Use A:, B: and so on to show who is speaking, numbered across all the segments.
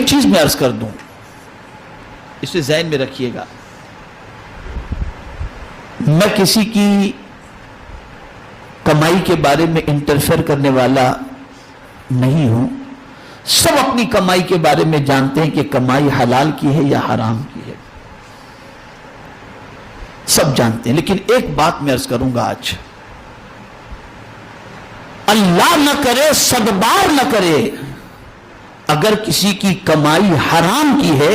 A: چیز میں عرض کر دوں، اسے ذہن میں رکھیے گا، میں کسی کی کمائی کے بارے میں انٹرفیئر کرنے والا نہیں ہوں. سب اپنی کمائی کے بارے میں جانتے ہیں کہ کمائی حلال کی ہے یا حرام کی ہے، سب جانتے ہیں. لیکن ایک بات میں عرض کروں گا آج، اللہ نہ کرے، صدبار نہ کرے، اگر کسی کی کمائی حرام کی ہے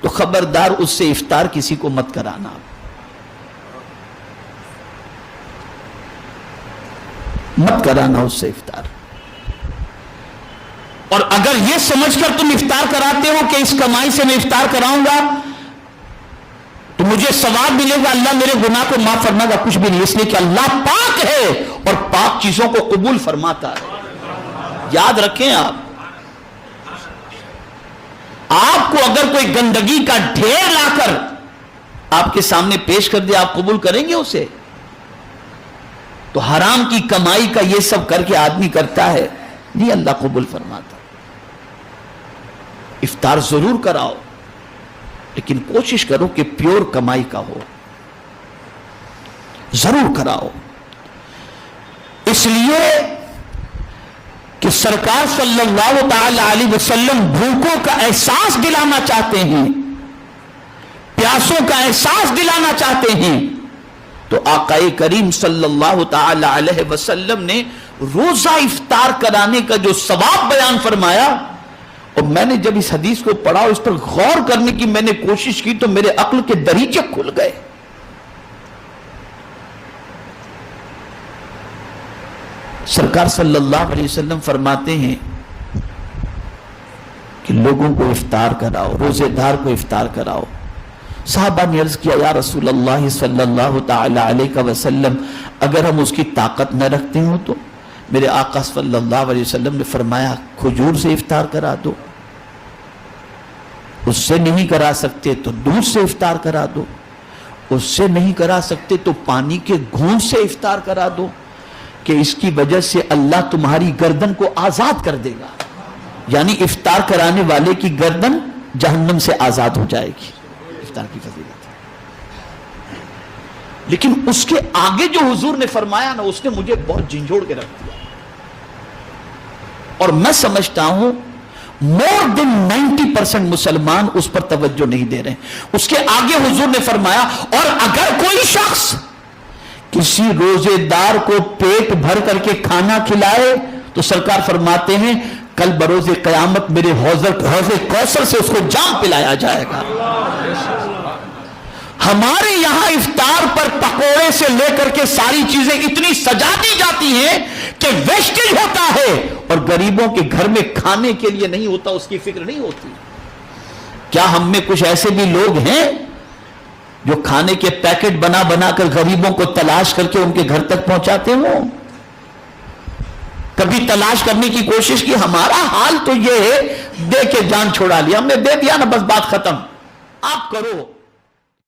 A: تو خبردار اس سے افطار کسی کو مت کرانا. مت کرانا اس سے افطار. اور اگر یہ سمجھ کر تم افطار کراتے ہو کہ اس کمائی سے میں افطار کراؤں گا تو مجھے ثواب ملے گا، اللہ میرے گناہ کو معاف فرمائے گا، کچھ بھی نہیں. اس لیے کہ اللہ پاک ہے اور پاک چیزوں کو قبول فرماتا ہے. یاد رکھیں، آپ کو اگر کوئی گندگی کا ڈھیر لا کر آپ کے سامنے پیش کر دے، آپ قبول کریں گے اسے؟ تو حرام کی کمائی کا یہ سب کر کے آدمی کرتا ہے، نہیں اللہ قبول فرماتا. افطار ضرور کراؤ، لیکن کوشش کرو کہ پیور کمائی کا ہو. ضرور کراؤ، اس لیے کہ سرکار صلی اللہ تعالی علیہ وسلم بھوکوں کا احساس دلانا چاہتے ہیں، پیاسوں کا احساس دلانا چاہتے ہیں. تو آقا کریم صلی اللہ تعالی علیہ وسلم نے روزہ افطار کرانے کا جو ثواب بیان فرمایا، اور میں نے جب اس حدیث کو پڑھا، اس پر غور کرنے کی میں نے کوشش کی، تو میرے عقل کے دریچے کھل گئے. سرکار صلی اللہ علیہ وسلم فرماتے ہیں کہ لوگوں کو افطار کراؤ، روزے دار کو افطار کراؤ. صحابہ نے عرض کیا، یا رسول اللہ صلی اللہ تعالی علیہ وسلم، اگر ہم اس کی طاقت نہ رکھتے ہوں تو؟ میرے آقا صلی اللہ علیہ وسلم نے فرمایا، کھجور سے افطار کرا دو. اس سے نہیں کرا سکتے تو دودھ سے افطار کرا دو. اس سے نہیں کرا سکتے تو پانی کے گھونٹ سے افطار کرا دو، کہ اس کی وجہ سے اللہ تمہاری گردن کو آزاد کر دے گا. یعنی افطار کرانے والے کی گردن جہنم سے آزاد ہو جائے گی. افطار کی فضیلت. لیکن اس کے آگے جو حضور نے فرمایا نا، اس نے مجھے بہت جھنجھوڑ کے رکھ دیا. اور میں سمجھتا ہوں more than 90% مسلمان اس پر توجہ نہیں دے رہے. اس کے آگے حضور نے فرمایا، اور اگر کوئی شخص کسی روزے دار کو پیٹ بھر کر کے کھانا کھلائے تو سرکار فرماتے ہیں کل بروز قیامت میرے حوض کوثر سے اس کو جام پلایا جائے گا. ہمارے یہاں افطار پر پکوڑے سے لے کر کے ساری چیزیں اتنی سجا دی جاتی ہیں کہ ویسٹیج ہوتا ہے، اور غریبوں کے گھر میں کھانے کے لیے نہیں ہوتا، اس کی فکر نہیں ہوتی. کیا ہم میں کچھ ایسے بھی لوگ ہیں جو کھانے کے پیکٹ بنا بنا کر غریبوں کو تلاش کر کے ان کے گھر تک پہنچاتے ہوں؟ کبھی تلاش کرنے کی کوشش کی؟ ہمارا حال تو یہ ہے، دے کے جان چھوڑا لیا، ہم نے دے دیا نا، بس بات ختم. آپ کرو.